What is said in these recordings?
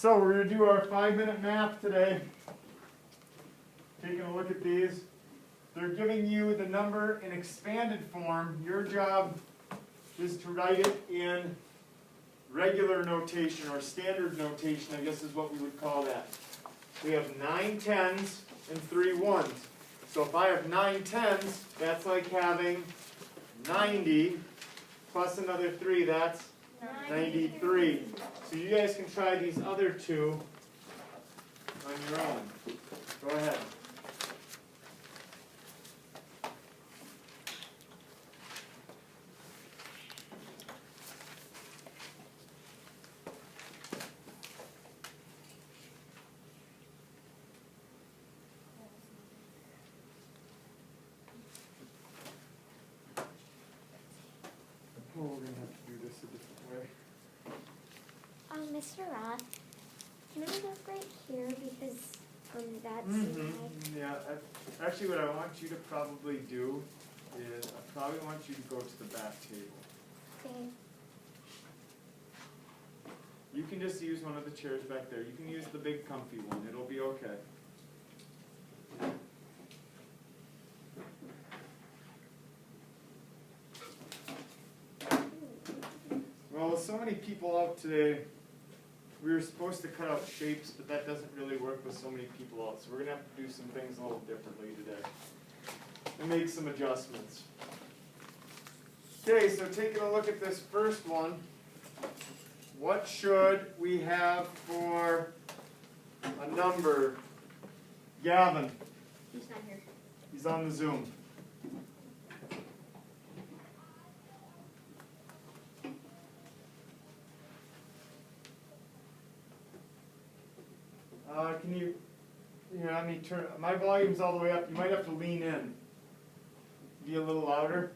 So we're going to do our 5-minute math today. Taking a look at these. They're giving you the number in expanded form. Your job is to write it in regular notation, or standard notation, I guess is what we would call that. We have 9 tens and 3 ones. So if I have 9 tens, that's like having 90 plus another 3, that's 93. So you guys can try these other two on your own. Go ahead. Oh, we're going to have to do this a different way. Mr. Roth, can I look right here because that's Yeah, actually what I want you to probably do is I probably want you to go to the back table. Okay. You can just use one of the chairs back there. You can use the big comfy one. It'll be okay. Well, with so many people out today, we were supposed to cut out shapes, but that doesn't really work with so many people out. So we're going to have to do some things a little differently today and make some adjustments. Okay, so taking a look at this first one, what should we have for a number? Gavin. He's not here. He's on the Zoom. Can you, let me turn, my volume's all the way up. You might have to lean in. Be a little louder.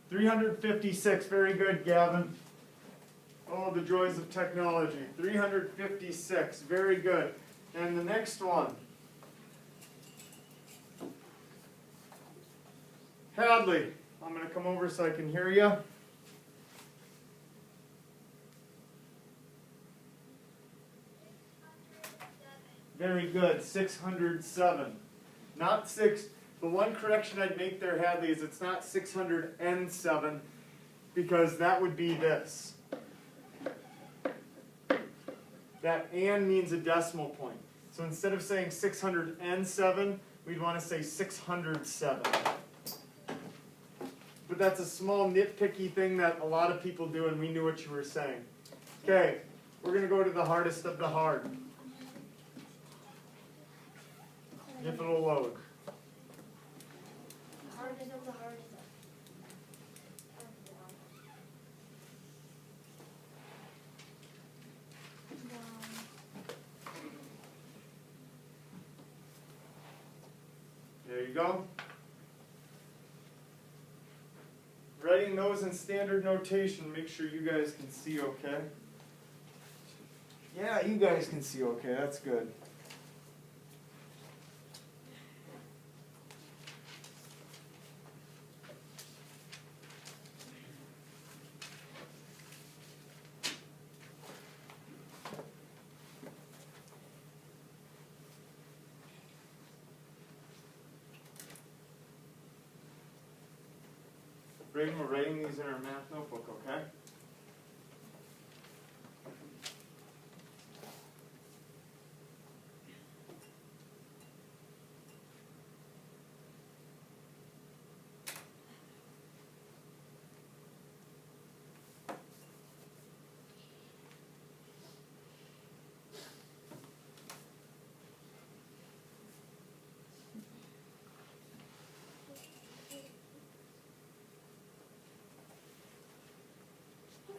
356, very good, Gavin. Oh, the joys of technology. 356, very good. And the next one. Hadley, I'm going to come over so I can hear you. Very good, 607. Not 6. The one correction I'd make there, Hadley, is it's not 607, because that would be this. That "and" means a decimal point. So instead of saying 607, we'd want to say 607. But that's a small nitpicky thing that a lot of people do, and we knew what you were saying. Okay, we're going to go to the hardest of the hard. If it'll load. The hardest of the hardest. There you go. Writing those in standard notation, make sure you guys can see okay. Yeah, you guys can see okay, that's good. Braden, we're writing these in our math notebook, okay?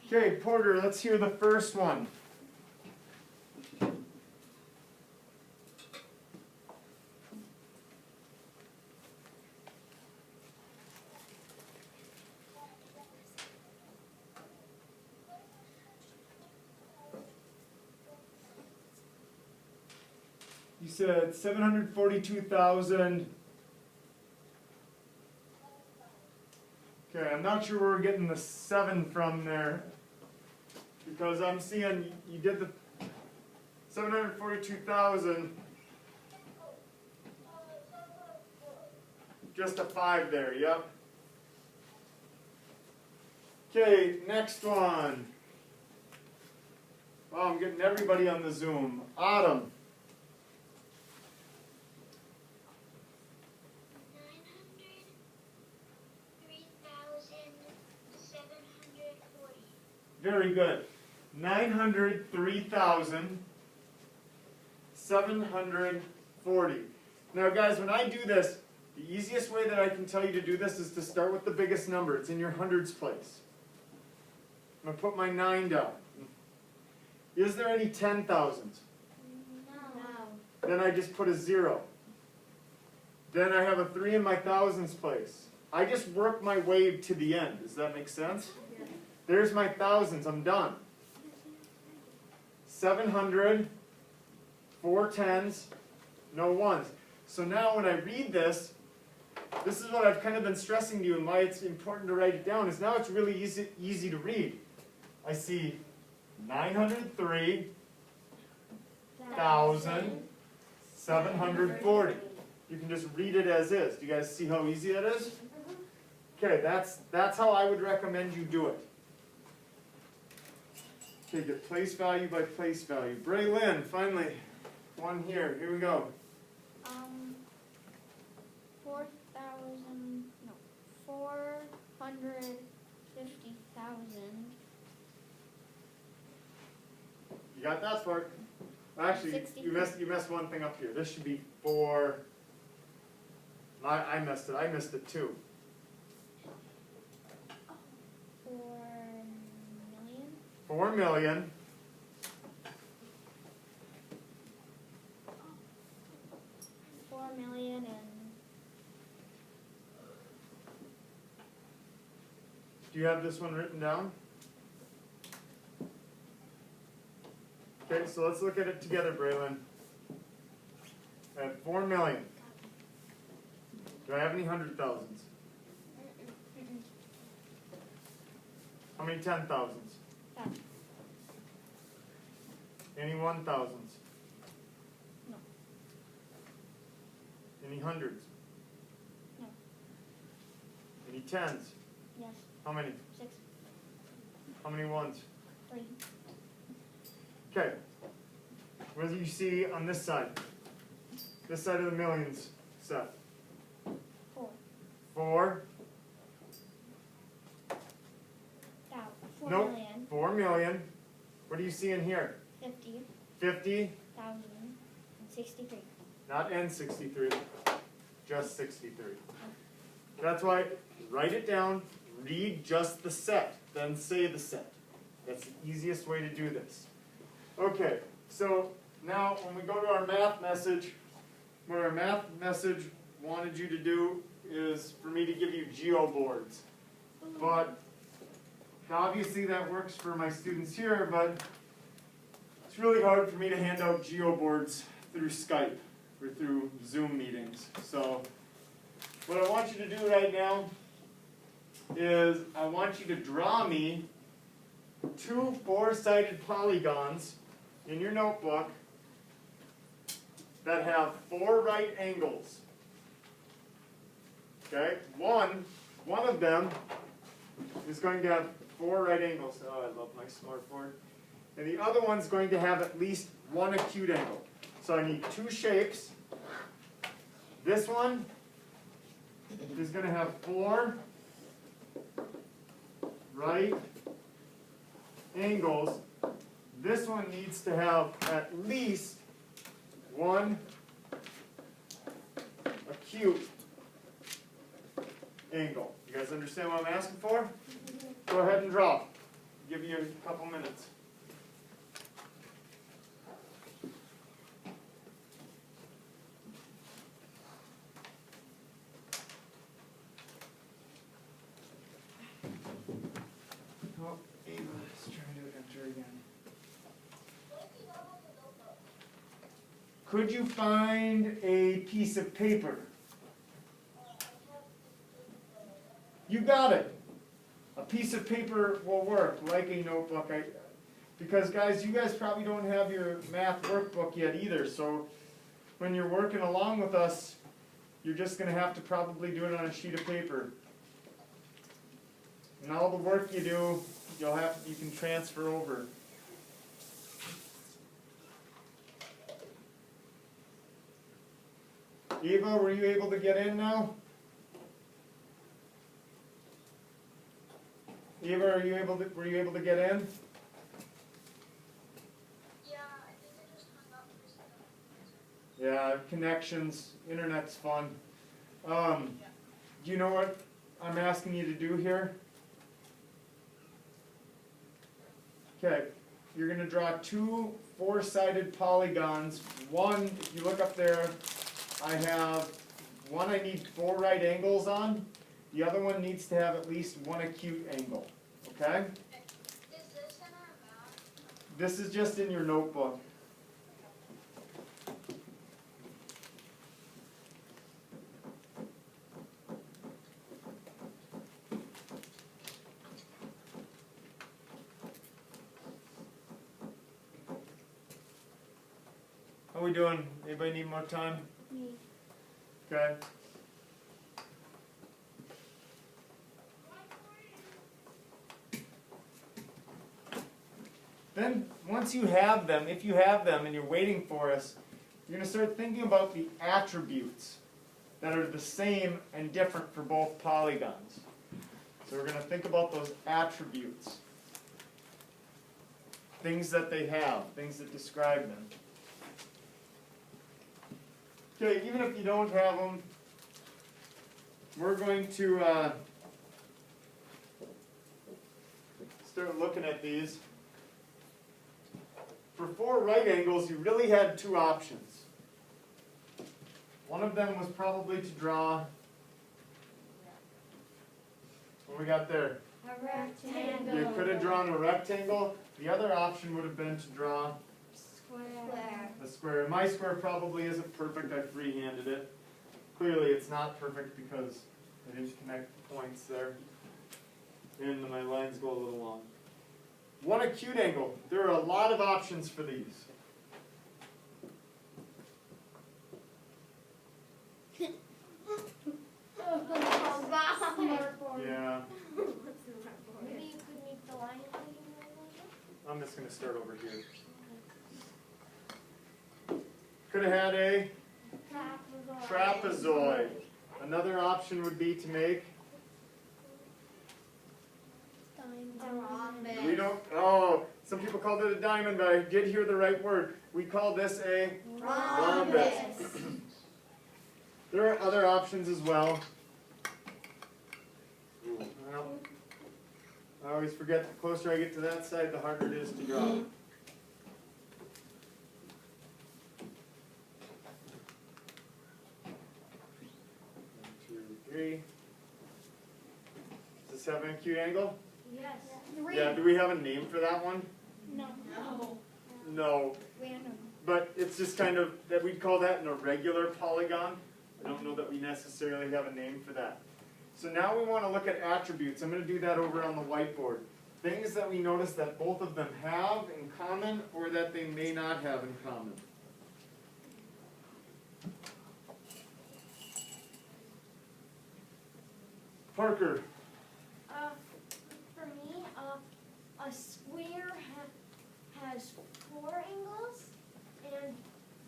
Okay, Porter, let's hear the first one. You said 742,000. Okay, I'm not sure where we're getting the 7 from there. Because I'm seeing you did the 742,000, just a 5 there, yep. Okay, next one. Oh, I'm getting everybody on the Zoom. Autumn. 903,740. Very good. 903,740. Now guys, when I do this, the easiest way that I can tell you to do this is to start with the biggest number. It's in your hundreds place. I'm going to put my 9 down. Is there any 10,000s? No. Then I just put a 0. Then I have a 3 in my thousands place. I just work my way to the end. Does that make sense? Yeah. There's my thousands. I'm done. 700, 4 tens, no ones. So now when I read this, this is what I've kind of been stressing to you and why it's important to write it down, is now it's really easy to read. I see 903,740. You can just read it as is. Do you guys see how easy that is? Okay, that's how I would recommend you do it. Okay, get place value by place value. Braylon, finally, one here. Here we go. 450,000. You got that part? Actually, you messed one thing up here. This should be 4. I messed it. I missed it too. 4 million. 4 million. And Do you have this one written down? Okay, so let's look at it together, Braylon. I have 4 million. Do I have any 100,000s? How many 10,000s? 10. Any 1,000s? No. Any hundreds? No. Any tens? Yes. How many? 6. How many ones? 3. Okay. What do you see on this side? This side of the millions set. 4. 4. 4 Nope. million. 4 million. What do you see in here? 50. 50. 63. Not N63. Just 63. That's why, write it down, read just the set, then say the set. That's the easiest way to do this. Okay, so now when we go to our math message, what our math message wanted you to do is for me to give you geo boards. But obviously that works for my students here, but it's really hard for me to hand out geo boards through Skype or through Zoom meetings. So what I want you to do right now is I want you to draw me 2 4-sided polygons in your notebook that have 4 right angles. Okay? One of them is going to have 4 right angles. Oh, I love my smartboard. And the other one's going to have at least 1 acute angle. So I need 2 shapes. This one is going to have 4 right angles. This one needs to have at least 1 acute angle. You guys understand what I'm asking for? Go ahead and draw. I'll give you a couple minutes. Oh, Ava is trying to enter again. Could you find a piece of paper? You got it. A piece of paper will work, like a notebook. Because guys, you guys probably don't have your math workbook yet either, so when you're working along with us, you're just going to have to probably do it on a sheet of paper. And all the work you do, you can transfer over. Eva, were you able to get in now? Eva, were you able to get in? Yeah, I think I just hung up for some. Yeah, connections, internet's fun. Do you know what I'm asking you to do here? Okay, you're going to draw two four-sided polygons. One, if you look up there, I need 4 right angles on. The other one needs to have at least one acute angle. Okay? Is this in our map? This is just in your notebook. How we doing? Anybody need more time? Me. Okay. Then, once you have them, if you have them and you're waiting for us, you're going to start thinking about the attributes that are the same and different for both polygons. So we're going to think about those attributes. Things that they have, things that describe them. Okay, even if you don't have them, we're going to start looking at these. For 4 right angles, you really had 2 options. One of them was probably to draw, what we got there? A rectangle. You could have drawn a rectangle. The other option would have been to draw Square. a square. My square probably isn't perfect, I freehanded it. Clearly it's not perfect because I didn't connect the points there. And my lines go a little long. One acute angle. There are a lot of options for these. Yeah, Maybe you could make the line I'm just going to start over here. Could have had a trapezoid. Another option would be to make, we don't, some people called it a diamond, but I did hear the right word. We call this a rhombus. There are other options as well. Well, I always forget, the closer I get to that side, the harder it is to draw. 1, 2, 3. Does this have an acute angle? Yes. Yeah, do we have a name for that one? No. No. Random. But it's just kind of, that we'd call that an irregular polygon. I don't know that we necessarily have a name for that. So now we want to look at attributes. I'm going to do that over on the whiteboard. Things that we notice that both of them have in common or that they may not have in common. Parker. For me, a square has 4 angles, and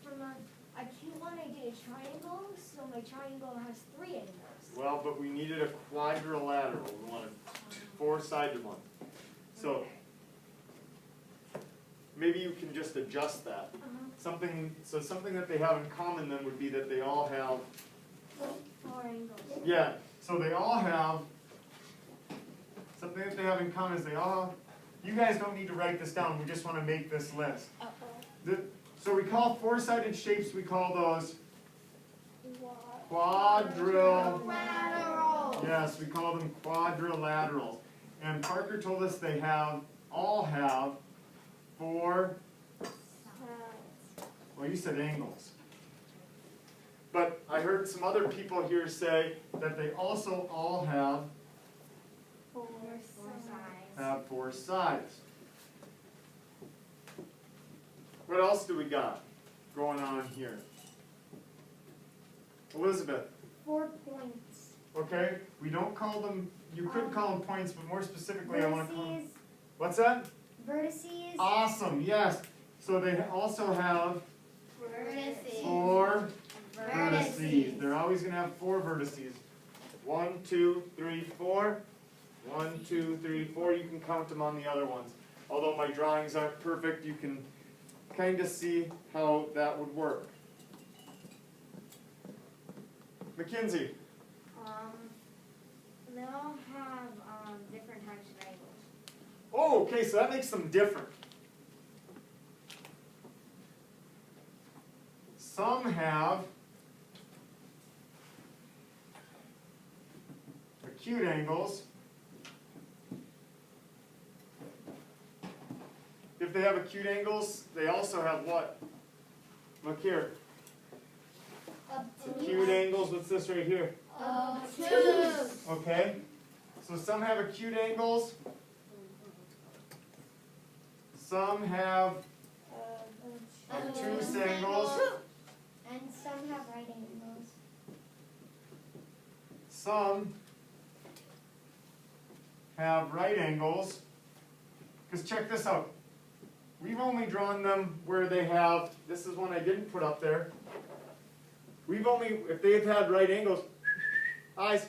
from a acute one I did a triangle, so my triangle has 3 angles. Well, but we needed a quadrilateral. We want a 4-sided one. So maybe you can just adjust that. Something that they have in common then would be that they all have 4 angles. Yeah, so they all have, something that they have in common is they all, you guys don't need to write this down, we just want to make this list. So we call 4-sided shapes, we call those quadrilaterals. Yes, we call them quadrilaterals. And Parker told us they all have 4, well you said angles. But I heard some other people here say that they also all have 4 sides. 4 sides. What else do we got going on here? Elizabeth, 4 points. okay, we don't call them, you could call them points, but more specifically I want to call them. Vertices. What's that? Vertices. Awesome, yes. So they also have Vertices. 4 vertices. They're always going to have 4 vertices. 1, 2, 3, 4. 1, 2, 3, 4. You can count them on the other ones. Although my drawings aren't perfect, you can kind of see how that would work. Mackenzie. They all have different types of angles. Oh, okay, so that makes them different. Some have acute angles. If they have acute angles, they also have what? Look here. Acute angles, what's this right here? Obtuse. Okay, so some have acute angles. Some have obtuse angles. And some have right angles. Some have right angles. Because check this out. We've only drawn them where they have, this is one I didn't put up there. We've only, if they've had right angles, eyes,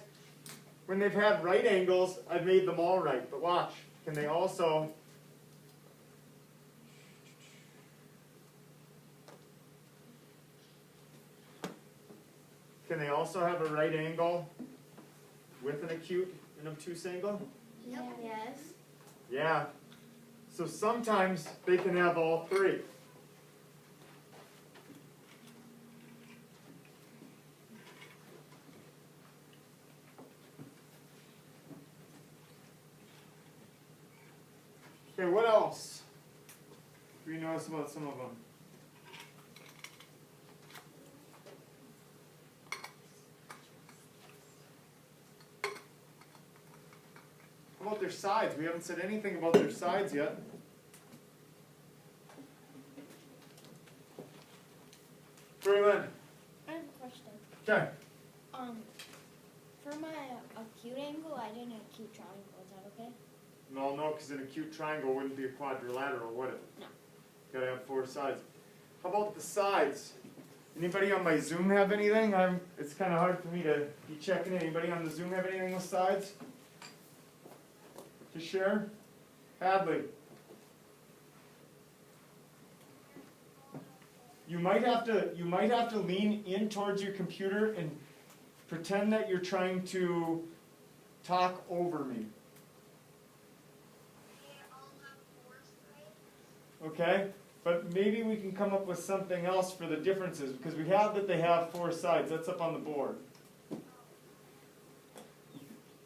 when they've had right angles, I've made them all right. But watch, can they also, have a right angle with an acute and obtuse angle? Yep. Yes. Yeah. So sometimes they can have all 3. Okay, what else do we notice about some of them? How about their sides? We haven't said anything about their sides yet. Freeman. I have a question. Okay. For my acute angle, I did an acute triangle. Is that okay? No, because an acute triangle wouldn't be a quadrilateral, would it? No. Gotta have 4 sides. How about the sides? Anybody on my Zoom have anything? It's kind of hard for me to be checking in. Anybody on the Zoom have anything with sides to share? Hadley. You might have to lean in towards your computer and pretend that you're trying to talk over me. They all have 4 sides. Okay? But maybe we can come up with something else for the differences, because we have that they have 4 sides. That's up on the board.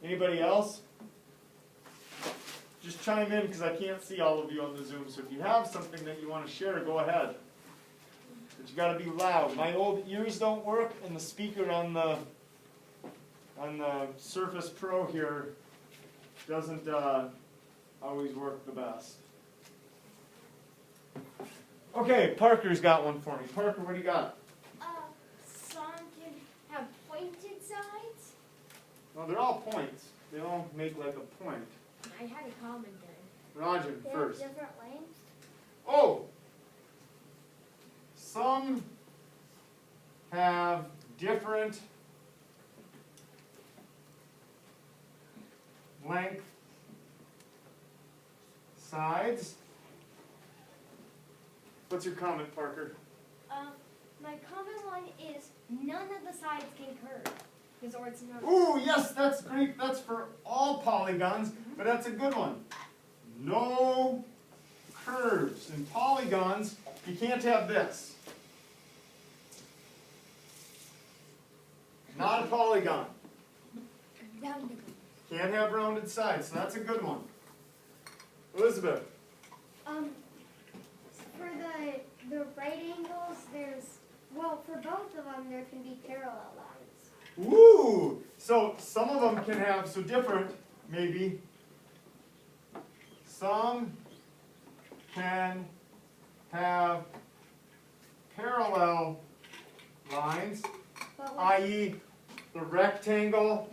Anybody else? Just chime in, because I can't see all of you on the Zoom. So if you have something that you want to share, go ahead. But you got to be loud. My old ears don't work, and the speaker on the Surface Pro here doesn't always work the best. Okay, Parker's got one for me. Parker, what do you got? Some can have pointed sides. Well, they're all points. They all make like a point. I had a commentary. Rajan They first. have different lengths. Oh! Some have different length sides. What's your comment, Parker? My common one is none of the sides can curve. Or it's not. Ooh, yes, that's great. That's for all polygons, but that's a good one. No curves. In polygons, you can't have this. Not a polygon. Rounded. Can't have rounded sides, so that's a good one. Elizabeth. For the right angles, for both of them, there can be parallel lines. Ooh! So some of them can have, so different, maybe. Some can have parallel lines, But i.e. the rectangle,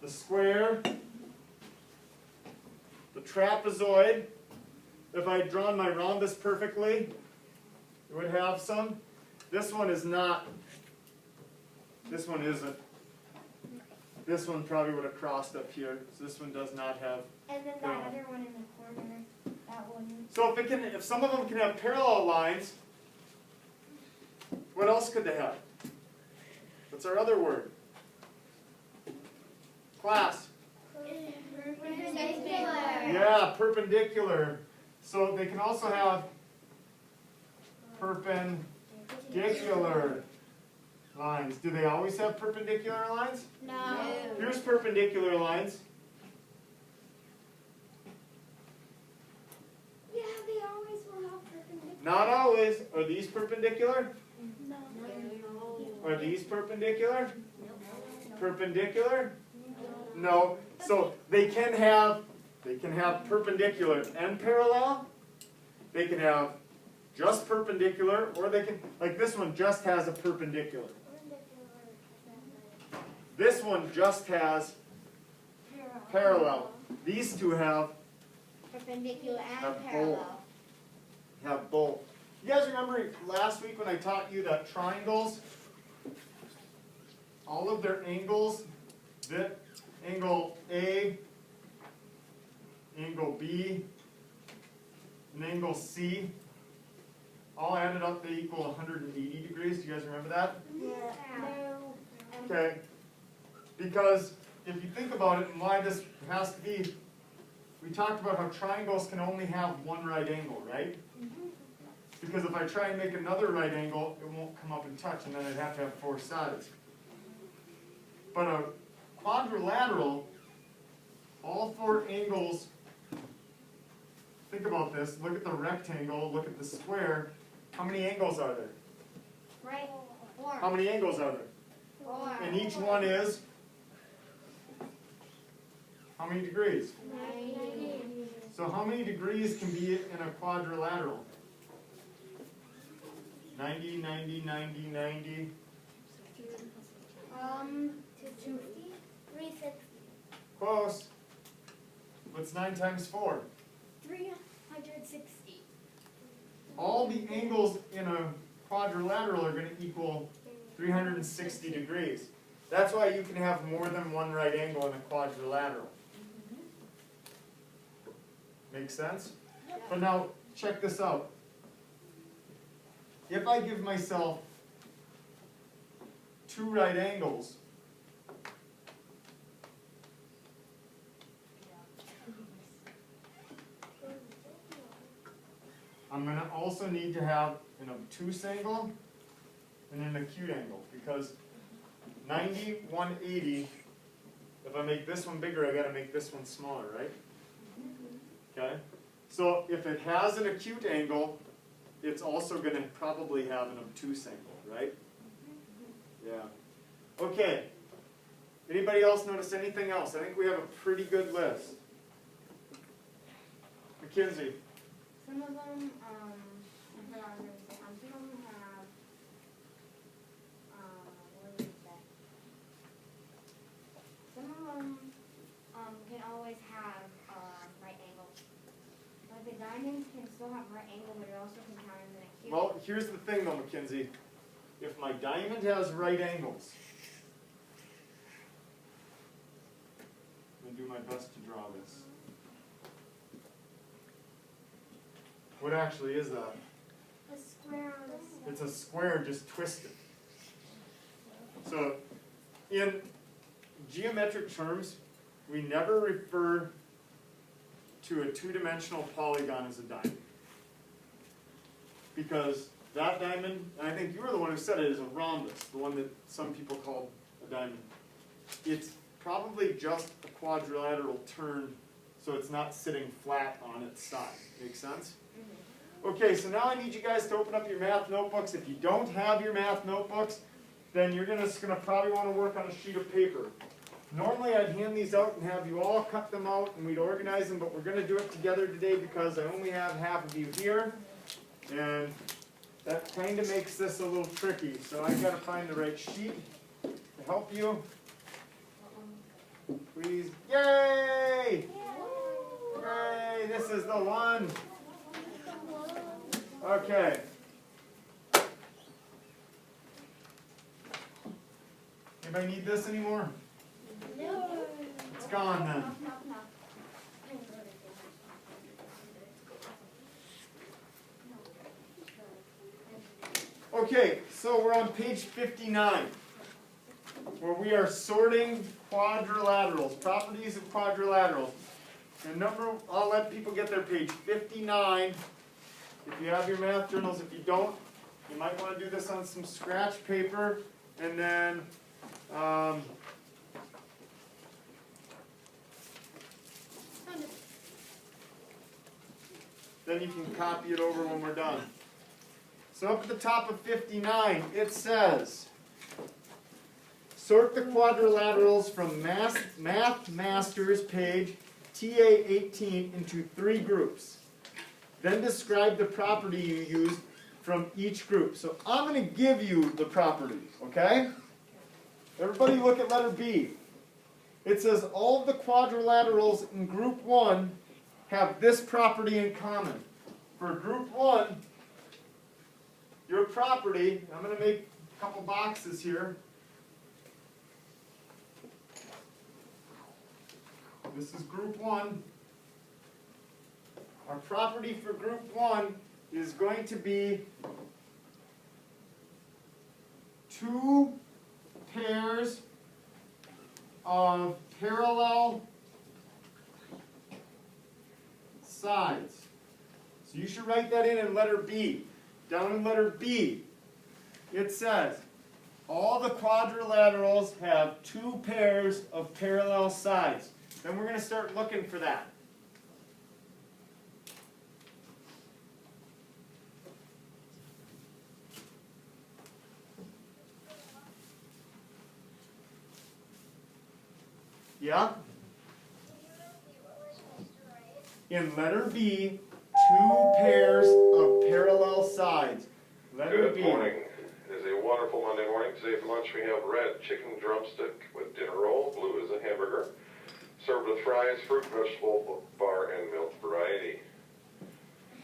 the square, the trapezoid. If I had drawn my rhombus perfectly, it would have some. This one is not. This one isn't. This one probably would have crossed up here. So this one does not have. And then that other one in the corner, that one. So if some of them can have parallel lines, what else could they have? What's our other word? Class. Perpendicular. Yeah, perpendicular. So they can also have perpendicular lines. Do they always have perpendicular lines? no. Here's perpendicular lines. Yeah, they always will have perpendicular. Not always. Are these perpendicular? No. Are these perpendicular? Perpendicular? No. So they can have perpendicular and parallel. They can have just perpendicular, or they can, like this one just has a perpendicular. This one just has parallel. These two have Perpendicular Have and parallel. both. You guys remember last week when I taught you that triangles, all of their angles, that angle A, angle B, and angle C, all added up, they equal 180 degrees. Do you guys remember that? No. Okay. Because if you think about it and why this has to be, we talked about how triangles can only have one right angle, right? Because if I try and make another right angle, it won't come up and touch, and then I'd have to have four sides. But a quadrilateral, all four angles, think about this, look at the rectangle, look at the square. How many angles are there? Right. How many angles are there? Four. And each one is, how many degrees? 90. So how many degrees can be in a quadrilateral? 90, 90, 90, 90. 250. 360. Close. What's 9 times 4? 360. All the angles in a quadrilateral are going to equal 360 degrees. That's why you can have more than one right angle in a quadrilateral. Make sense? But now, check this out. If I give myself two right angles, I'm going to also need to have an obtuse angle and an acute angle, because 90, 180, if I make this one bigger, I got to make this one smaller, right? Okay? So if it has an acute angle, it's also going to probably have an obtuse angle, right? Yeah. Okay. Anybody else notice anything else? I think we have a pretty good list. Mackenzie. Some of them, I forgot what I was going to say. Some of them have, what did you say? Some of them can always have right angles. Like the diamonds can still have right angle, but it also can count as an acute. Well, here's the thing though, Mackenzie. If my diamond has right angles, I'm going to do my best to draw this. What actually is that? A square on the side. It's a square just twisted. So, in geometric terms, we never refer to a two-dimensional polygon as a diamond. Because that diamond, and I think you were the one who said it, is a rhombus, the one that some people call a diamond. It's probably just a quadrilateral turn, so it's not sitting flat on its side. Make sense? Okay, so now I need you guys to open up your math notebooks. If you don't have your math notebooks, then you're just going to probably want to work on a sheet of paper. Normally I'd hand these out and have you all cut them out and we'd organize them, but we're going to do it together today because I only have half of you here. And that kind of makes this a little tricky. So I gotta find the right sheet to help you. Please, yay! Yay, this is the one. Okay. Anybody need this anymore? No. It's gone then. Okay, so we're on page 59, where we are sorting quadrilaterals, properties of quadrilaterals. And I'll let people get their page 59. If you have your math journals, if you don't, you might want to do this on some scratch paper, and then then you can copy it over when we're done. So up at the top of 59, it says, sort the quadrilaterals from Math Masters page TA 18 into 3 groups. Then describe the property you used from each group. So I'm going to give you the properties, okay? Everybody look at letter B. It says all of the quadrilaterals in group 1 have this property in common. For group 1, your property, I'm going to make a couple boxes here. This is group 1. Our property for group 1 is going to be 2 pairs of parallel sides. So you should write that in letter B. Down in letter B, it says, all the quadrilaterals have 2 pairs of parallel sides. Then we're going to start looking for that. Yeah? In letter B, 2 pairs of parallel sides. Letter Good B. morning. It is a wonderful Monday morning. Today for lunch we have red chicken drumstick with dinner roll. Blue is a hamburger. Served with fries, fruit, vegetable, bar, and milk variety.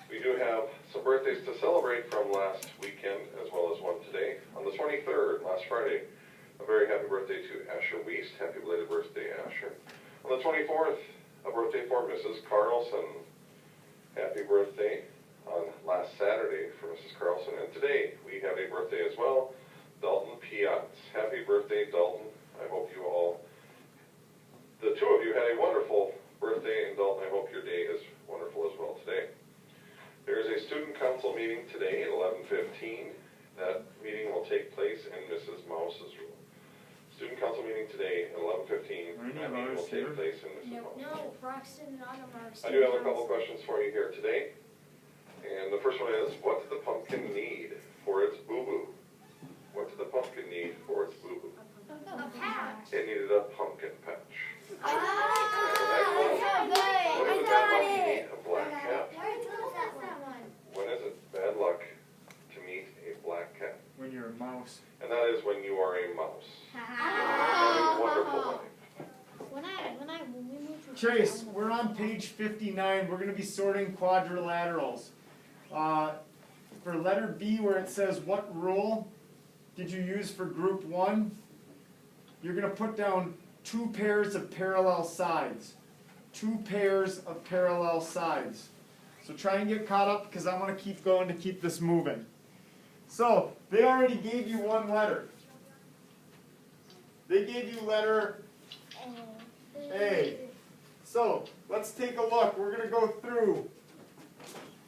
We do have some birthdays to celebrate from last weekend as well as one today. On the 23rd, last Friday, a very happy birthday to Asher Wiest. Happy belated birthday, Asher. On the 24th, a birthday for Mrs. Carlson. Happy birthday on last Saturday for Mrs. Carlson. And today we have a birthday as well, Dalton Piatz. Happy birthday, Dalton. I hope you all, the 2 of you, had a wonderful birthday. And Dalton, I hope your day is wonderful as well today. There is a student council meeting today at 11:15. That meeting will take place in Mrs. Mouse's room. Student council meeting today at 11:15. That meeting will take place in Mrs. Mouse's room. No, Braxton and Autumn are. I do have a couple questions for you here today. And the first one is, what did the pumpkin need for its boo-boo? What did the pumpkin need for its boo-boo? A patch. It needed a pumpkin patch. I What does a bad luck need? A black cat. one. When is it bad luck to meet a black cat? When you're a mouse. And that is when you are a mouse. Have a wonderful life. When we moved to Chase, we're on page 59. We're going to be sorting quadrilaterals. For letter B, where it says, what rule did you use for group 1? You're going to put down 2 pairs of parallel sides. 2 pairs of parallel sides. So try and get caught up because I want to keep going to keep this moving. So, they already gave you one letter. They gave you letter A. So, let's take a look. We're going to go through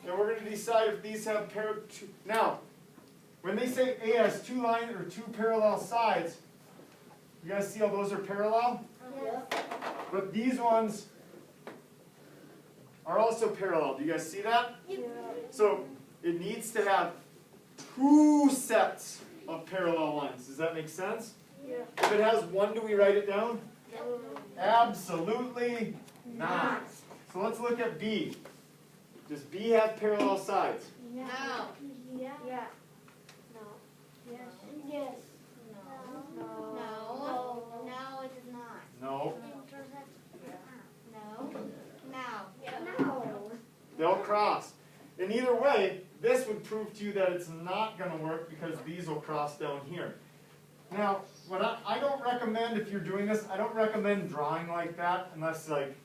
and we're going to decide if these have now, when they say A has 2 lines or 2 parallel sides, you guys see how those are parallel? But these ones are also parallel. Do you guys see that? So, it needs to have 2 sets of parallel lines. Does that make sense? If it has 1, do we write it down? Absolutely not. So let's look at B. Does B have parallel sides? No. Yeah. Yes. No, it does not. No. No. They'll cross. And either way, this would prove to you that it's not going to work because these will cross down here. Now, what I don't recommend if you're doing this, I don't recommend drawing like that unless like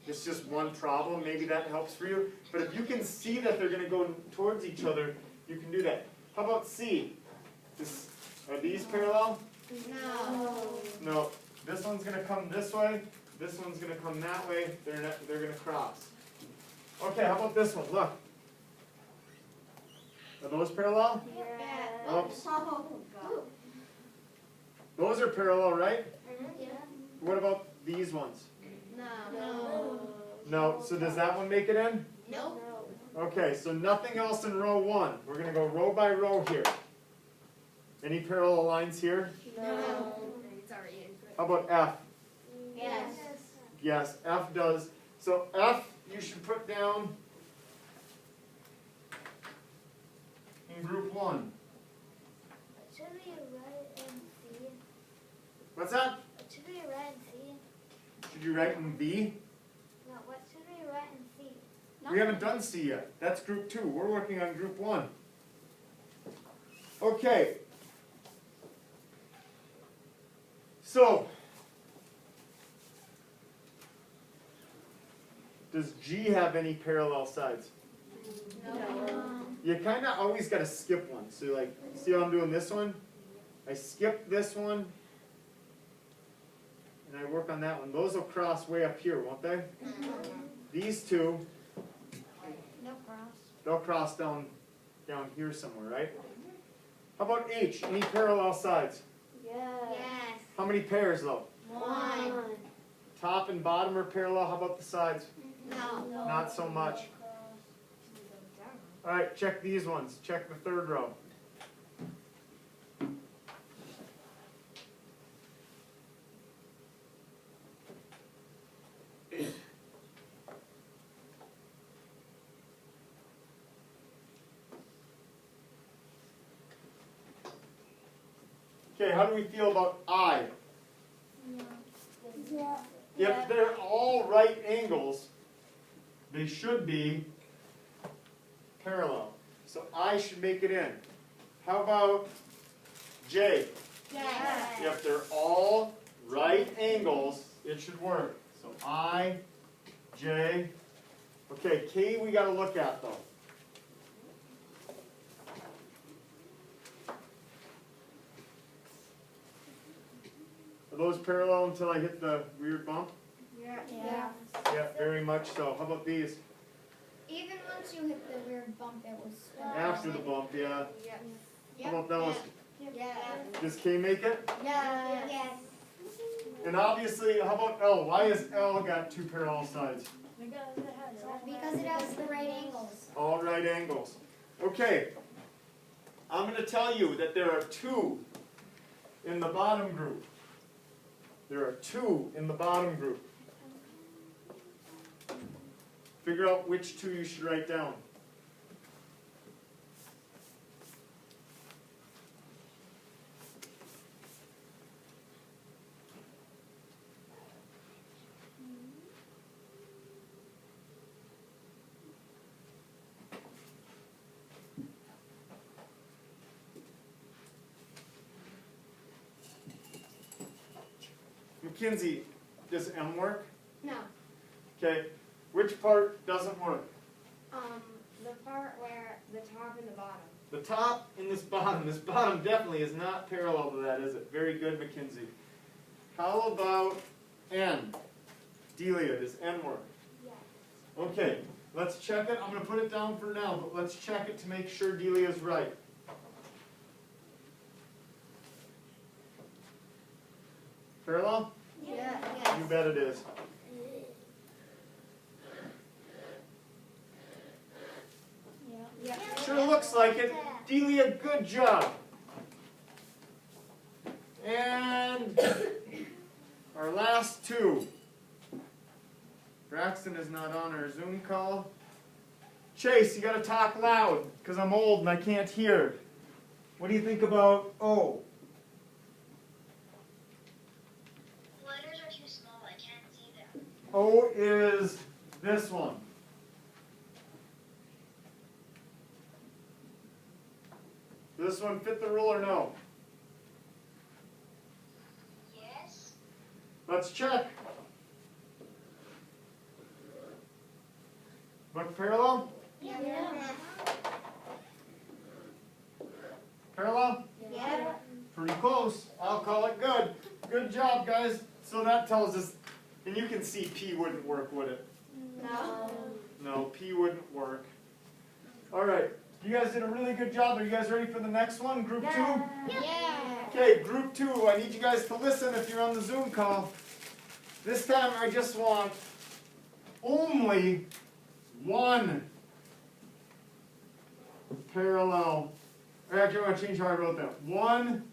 it's just one problem. Maybe that helps for you. But if you can see that they're going to go towards each other, you can do that. How about C? Are these parallel? No. No. This one's going to come this way. This one's going to come that way. They're going to cross. Okay, how about this one? Look. Are those parallel? Yeah. Oops. Oh, God. Those are parallel, right? Yeah. What about these ones? No. No. So does that one make it in? Nope. Okay, so nothing else in row 1. We're going to go row by row here. Any parallel lines here? No. How about F? Yes. Yes, F does. So F you should put down in group 1. Should we write in C? What's that? Should we write in C? Should you write in B? No, what should we write in C? We haven't done C yet. That's group 2. We're working on group 1. Okay. So, does G have any parallel sides? No. You kind of always got to skip one. So like, see how I'm doing this one? I skip this one, and I work on that one. Those will cross way up here, won't they? These two, they'll cross down here somewhere, right? How about H? Any parallel sides? Yes. How many pairs though? One. Top and bottom are parallel. How about the sides? No. Not so much. All right, check these ones. Check the third row. Okay, how do we feel about I? Yeah. If they're all right angles, they should be parallel. So I should make it in. How about J? Yes. If they're all right angles, it should work. So I, J. Okay, K we got to look at though. Are those parallel until I hit the weird bump? Yeah. Yeah, very much so. How about these? Even once you hit the weird bump, it was After the bump, yeah. Yes. How about those? Yes. Does K make it? Yes. And obviously, how about L? Why has L got two parallel sides? because it has the right angles. All right angles. Okay. I'm going to tell you that there are two in the bottom group. There are two in the bottom group. Figure out which two you should write down. Mackenzie, does M work? No. Okay. Which part doesn't work? The part where the top and the bottom. The top and this bottom. This bottom definitely is not parallel to that, is it? Very good, Mackenzie. How about N? Delia, does N work? Yes. Okay, let's check it. I'm going to put it down for now, but let's check it to make sure Delia's right. Parallel? Yeah. You bet it is. Yeah. Sure looks like it. Delia, good job. And our last two. Braxton is not on our Zoom call. Chase, you got to talk loud because I'm old and I can't hear. What do you think about O? The letters are too small. I can't see them. O is this one. Does this one fit the rule or no? Yes. Let's check. Look parallel? Yeah. Parallel? Yeah. Pretty close. I'll call it good. Good job, guys. So that tells us, and you can see P wouldn't work, would it? No. No, P wouldn't work. All right. You guys did a really good job. Are you guys ready for the next one? Group 2? Yeah. Okay, group 2. I need you guys to listen if you're on the Zoom call. This time I just want only one parallel. Or actually, I want to change how I wrote that. One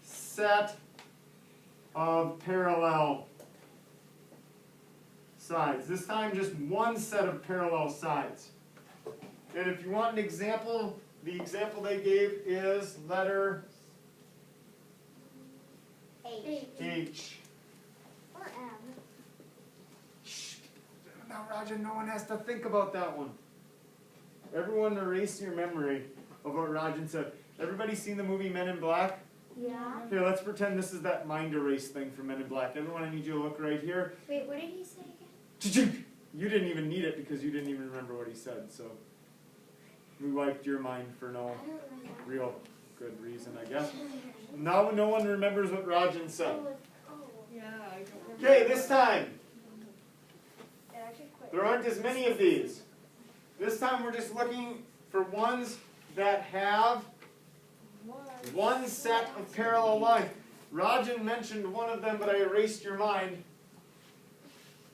set of parallel sides. This time, just one set of parallel sides. And if you want an example, the example they gave is letter H. Or M. Shh. Now, Raja, no one has to think about that one. Everyone erase your memory of what Rajan said. Everybody seen the movie Men in Black? Yeah. Here, let's pretend this is that mind erase thing from Men in Black. Everyone, I need you to look right here. Wait, what did he say again? You didn't even need it because you didn't even remember what he said, so we wiped your mind for no real good reason, I guess. Now no one remembers what Rajan said. Yeah, I don't remember. Okay, this time, there aren't as many of these. This time we're just looking for ones that have one set of parallel lines. Rajan mentioned one of them, but I erased your mind.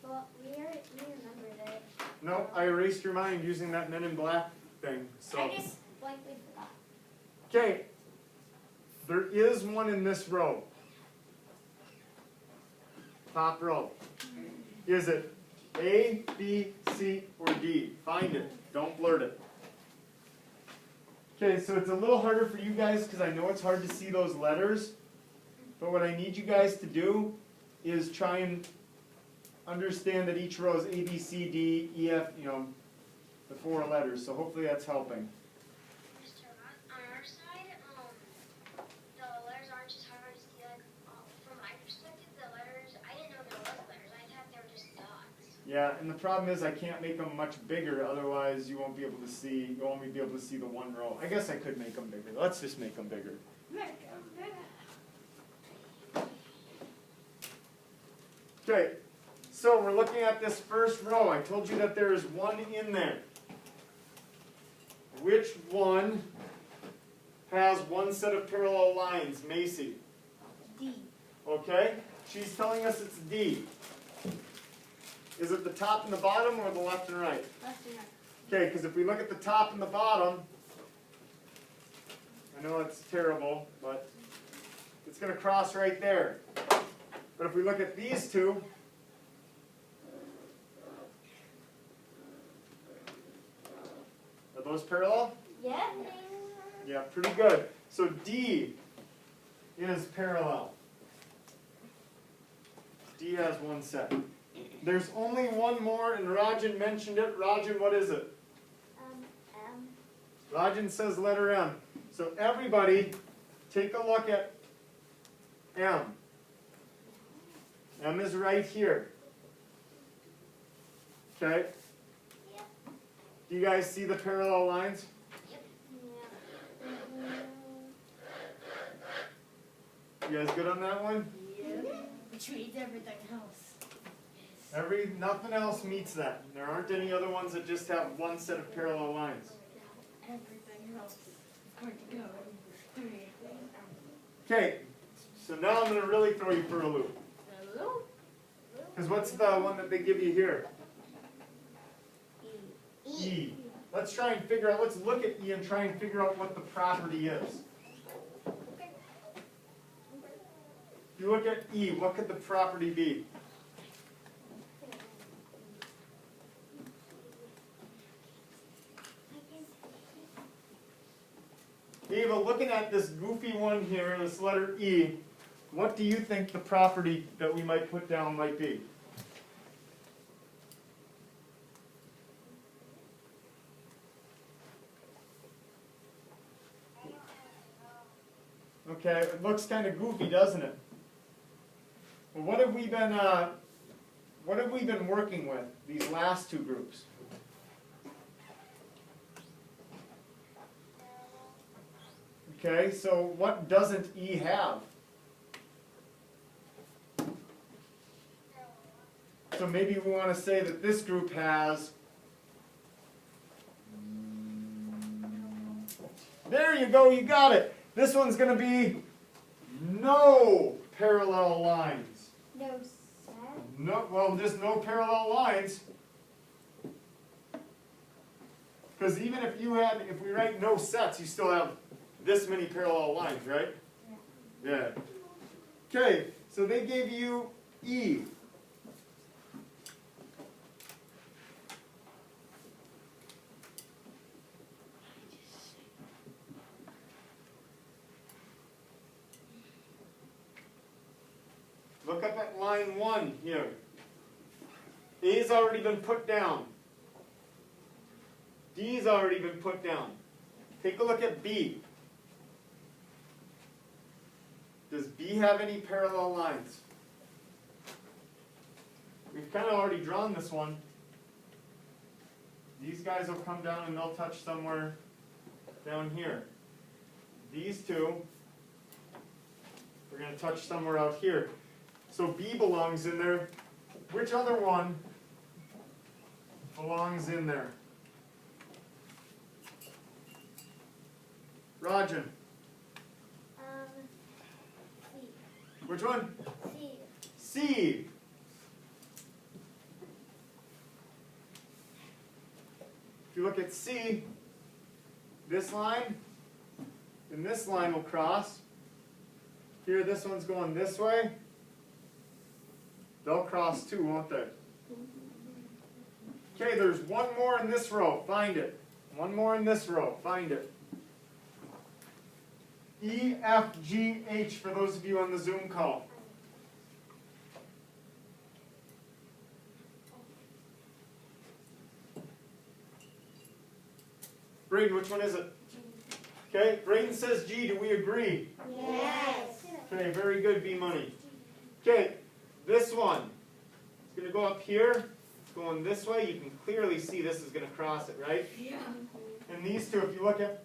Well, we remembered it. No, I erased your mind using that Men in Black thing. So. I just blankly forgot. Okay, there is one in this row. Top row. Is it A, B, C, or D? Find it. Don't blurt it. Okay, so it's a little harder for you guys because I know it's hard to see those letters. But what I need you guys to do is try and understand that each row is A, B, C, D, E, F, the 4 letters. So hopefully that's helping. Mr. On our side, the letters aren't just hard to see. Like, from my perspective, the letters, I didn't know there was letters. I thought they were just dots. Yeah, and the problem is I can't make them much bigger, otherwise you won't be able to see, you'll only be able to see the one row. I guess I could make them bigger. Let's just make them bigger. Okay, so we're looking at this first row. I told you that there is one in there. Which one has one set of parallel lines? Macy. D. Okay, she's telling us it's D. Is it the top and the bottom or the left and right? Left and right. Okay, because if we look at the top and the bottom, I know it's terrible, but it's going to cross right there. But if we look at these two, are those parallel? Yeah. Yeah, pretty good. So D is parallel. D has one set. There's only one more, and Rajan mentioned it. Rajan, what is it? M. Rajan says letter M. So everybody, take a look at M. M is right here. Okay? Yep. Do you guys see the parallel lines? You guys good on that one? Which means everything else. Nothing else meets that. There aren't any other ones that just have one set of parallel lines. Everything else is going to go in 3. Okay, so now I'm going to really throw you for a loop. Because what's the one that they give you here? E. Let's try and figure out, let's look at E and try and figure out what the property is. If you look at E, what could the property be? Ava, looking at this goofy one here, this letter E, what do you think the property that we might put down might be? Okay, it looks kind of goofy, doesn't it? Well, what have we been working with these last two groups? Okay, so what doesn't E have? So maybe we want to say that this group has, there you go, you got it. This one's going to be no parallel lines. No set. No, well, just no parallel lines. Because even if we write no sets, you still have this many parallel lines, right? Yeah. Okay, so they gave you E. Look up at line 1 here. A's already been put down. D's already been put down. Take a look at B. Does B have any parallel lines? We've kind of already drawn this one. These guys will come down and they'll touch somewhere down here. These two, we're going to touch somewhere out here. So B belongs in there. Which other one belongs in there? Rajan. C. Which one? C. C. If you look at C, this line and this line will cross. Here, this one's going this way. They'll cross too, won't they? Okay, there's one more in this row. Find it. One more in this row. Find it. E, F, G, H for those of you on the Zoom call. Braden, which one is it? Okay, Braden says G. Do we agree? Yes. Okay, very good, B-Money. Okay, this one is going to go up here. It's going this way. You can clearly see this is going to cross it, right? Yeah. And these two, if you look at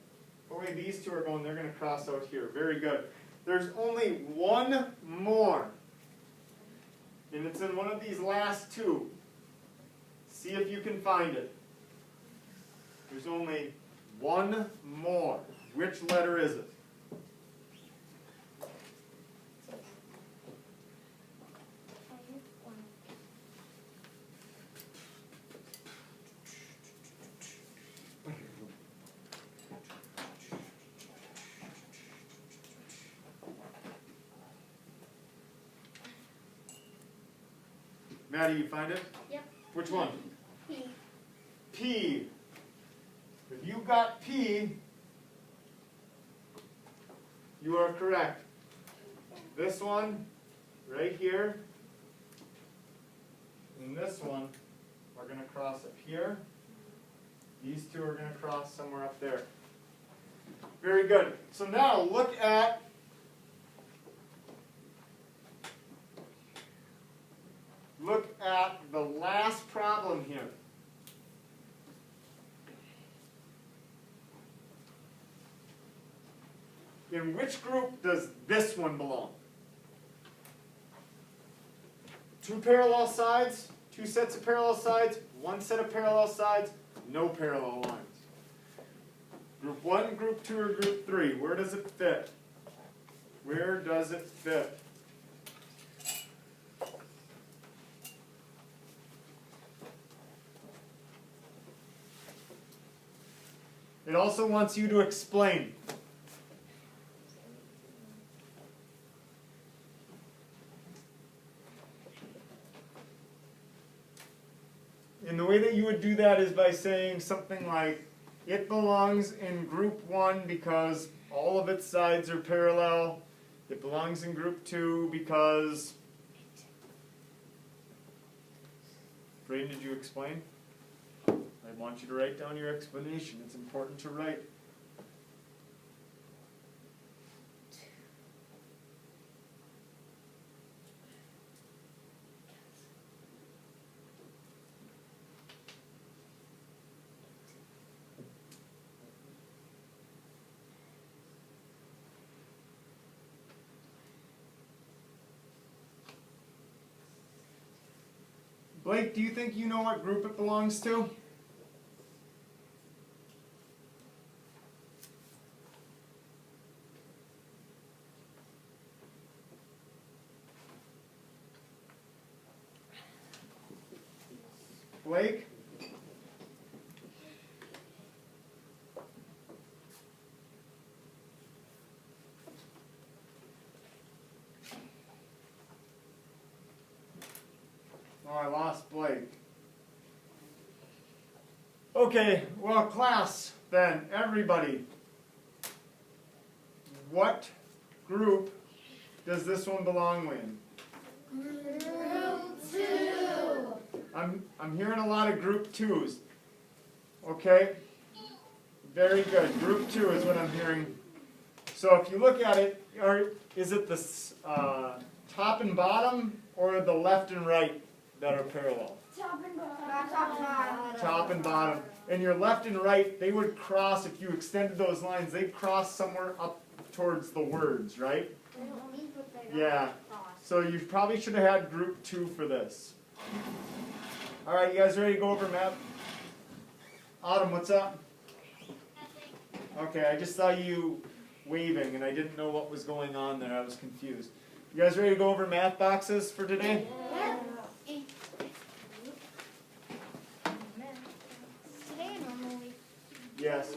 the way these two are going, they're going to cross out here. Very good. There's only one more. And it's in one of these last two. See if you can find it. There's only one more. Which letter is it? Maddie, you find it? Yep. Which one? P. P. If you got P, you are correct. This one, right here, and this one are going to cross up here. These two are going to cross somewhere up there. Very good. So now look at the last problem here. In which group does this one belong? Two parallel sides, two sets of parallel sides, one set of parallel sides, no parallel lines. Group 1, Group 2, or Group 3, where does it fit? Where does it fit? It also wants you to explain. And the way that you would do that is by saying something like, it belongs in group 1 because all of its sides are parallel. It belongs in group 2 because... Braden, did you explain? I want you to write down your explanation. It's important to write. Blake, do you think you know what group it belongs to? Blake? Oh, I lost Blake. Okay, well, class, then, everybody. What group does this one belong in? Group 2. I'm hearing a lot of group 2s. Okay? Very good. Group 2 is what I'm hearing. So if you look at it, is it the top and bottom or the left and right that are parallel? Top and bottom. Top and bottom. And your left and right, they would cross, if you extended those lines, they'd cross somewhere up towards the words, right? Yeah. So you probably should have had group 2 for this. All right, you guys ready to go over map? Autumn, what's up? Okay, I just saw you waving and I didn't know what was going on there. I was confused. You guys ready to go over math boxes for today? Today a normal week. Yes.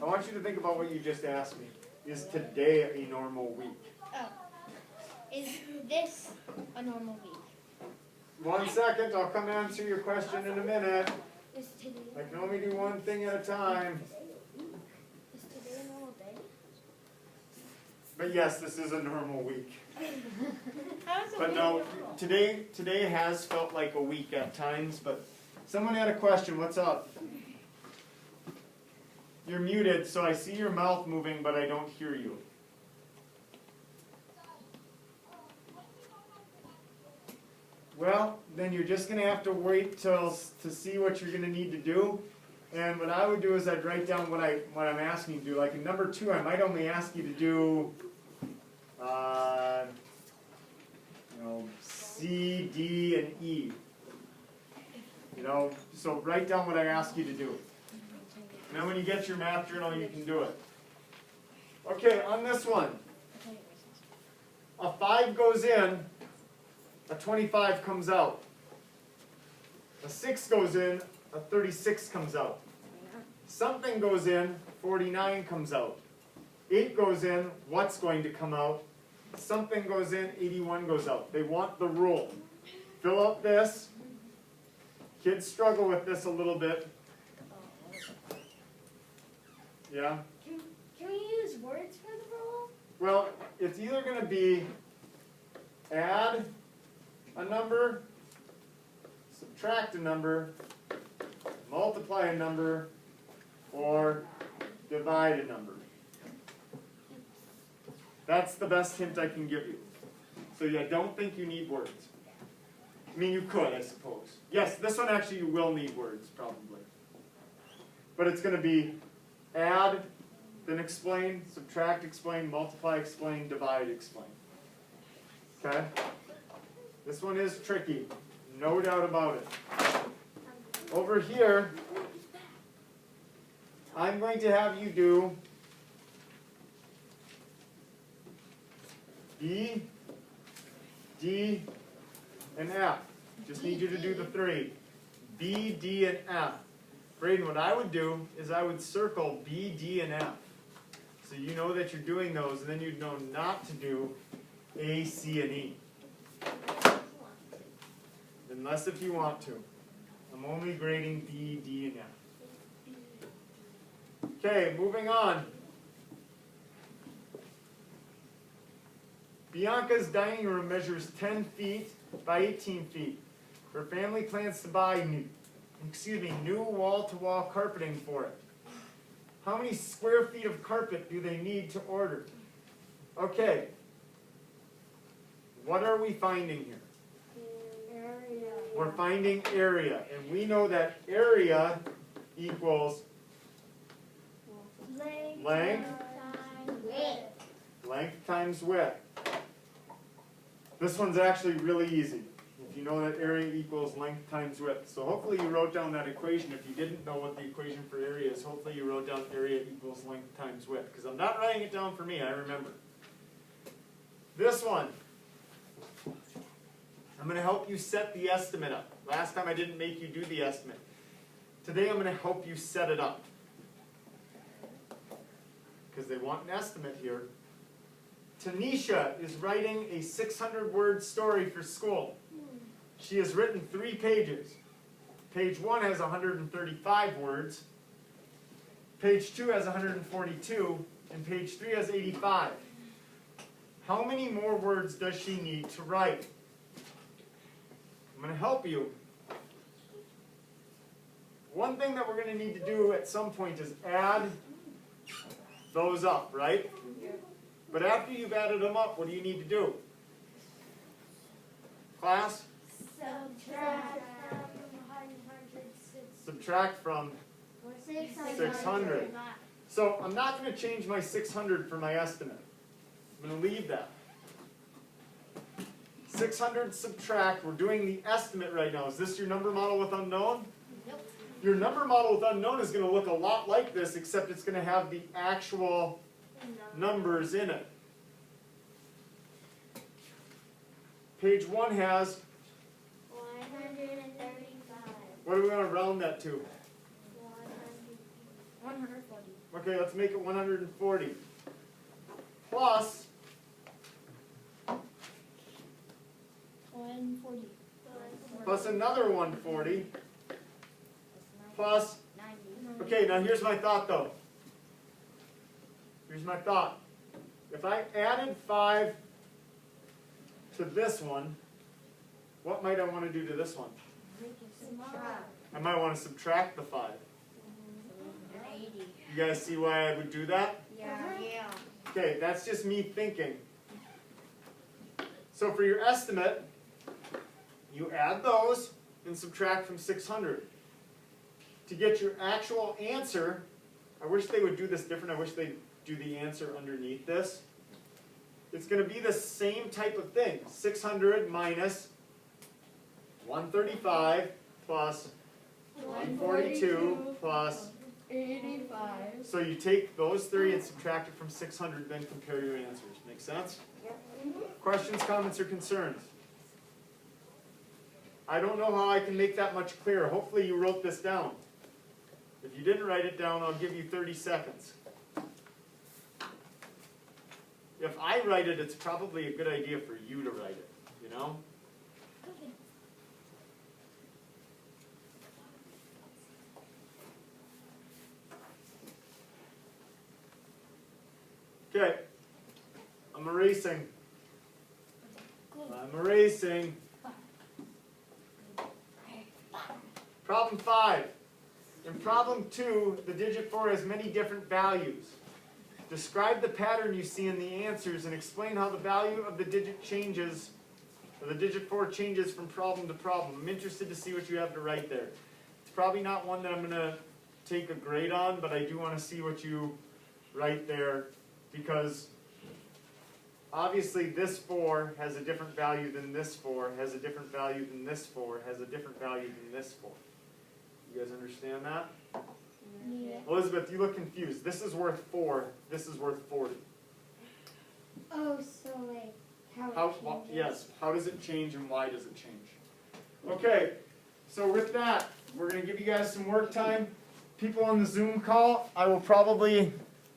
I want you to think about what you just asked me. Is today a normal week? Oh. Is this a normal week? 1 second, I'll come answer your question in a minute. Is today I can only do one thing at a time. Is today a normal day? But yes, this is a normal week. How is it But no, today has felt like a week at times, but someone had a question. What's up? You're muted, so I see your mouth moving, but I don't hear you. Well, then you're just going to have to wait to see what you're going to need to do. And what I would do is I'd write down what I'm asking you to do. Like in number 2, I might only ask you to do C, D, and E. So write down what I ask you to do. And then when you get your math journal, you can do it. Okay, on this one, a 5 goes in, a 25 comes out. A 6 goes in, a 36 comes out. Something goes in, 49 comes out. 8 goes in, what's going to come out? Something goes in, 81 goes out. They want the rule. Fill out this. Kids struggle with this a little bit. Yeah? Can we use words for the rule? Well, it's either going to be add a number, subtract a number, multiply a number, or divide a number. That's the best hint I can give you. So yeah, don't think you need words. I mean, you could, I suppose. Yes, this one actually you will need words, probably. But it's going to be add, then explain, subtract, explain, multiply, explain, divide, explain. Okay? This one is tricky, no doubt about it. Over here, I'm going to have you do B, D, and F. Just need you to do the 3. B, D, and F. Braden, what I would do is I would circle B, D, and F. So you know that you're doing those, and then you'd know not to do A, C, and E. Unless if you want to. I'm only grading B, D, and F. Okay, moving on. Bianca's dining room measures 10 feet by 18 feet. Her family plans to buy new wall-to-wall carpeting for it. How many square feet of carpet do they need to order? Okay. What are we finding here? Area. We're finding area, and we know that area equals Length. length times width. This one's actually really easy. If you know that area equals length times width. So hopefully you wrote down that equation. If you didn't know what the equation for area is, hopefully you wrote down area equals length times width. Because I'm not writing it down for me, I remember. This one, I'm going to help you set the estimate up. Last time I didn't make you do the estimate. Today I'm going to help you set it up. Because they want an estimate here. Tanisha is writing a 600-word story for school. She has written 3 pages. Page 1 has 135 words. Page 2 has 142. And page 3 has 85. How many more words does she need to write? I'm going to help you. One thing that we're going to need to do at some point is add those up, right? But after you've added them up, what do you need to do? Class? Subtract from 600. So I'm not going to change my 600 for my estimate. I'm going to leave that. 600 subtract, we're doing the estimate right now. Is this your number model with unknown? Nope. Your number model with unknown is going to look a lot like this, except it's going to have the actual numbers in it. Page 1 has, 135. what do we want to round that to? 140. Okay, let's make it 140. Plus 140. plus another 140. Plus, okay, now here's my thought though. Here's my thought. If I added 5 to this one, what might I want to do to this one? I might want to subtract the 5. 80. You guys see why I would do that? Yeah. Okay, that's just me thinking. So for your estimate, you add those and subtract from 600. To get your actual answer, I wish they would do this different. I wish they'd do the answer underneath this. It's going to be the same type of thing. 600 minus 135 plus 142 plus 85. So you take those 3 and subtract it from 600, then compare your answers. Make sense? Questions, comments, or concerns? I don't know how I can make that much clearer. Hopefully you wrote this down. If you didn't write it down, I'll give you 30 seconds. If I write it, it's probably a good idea for you to write it, you know? Okay, I'm erasing. I'm erasing. Problem 5. In problem 2, the digit 4 has many different values. Describe the pattern you see in the answers and explain how the value of the digit changes, or the digit 4 changes from problem to problem. I'm interested to see what you have to write there. It's probably not one that I'm going to take a grade on, but I do want to see what you write there, because obviously this 4 has a different value than this 4, has a different value than this 4, has a different value than this 4. You guys understand that? Yeah. Elizabeth, you look confused. This is worth 4, this is worth 40. Oh, so like how How, it changes? yes, how does it change and why does it change? Okay, so with that, we're going to give you guys some work time. People on the Zoom call, I will probably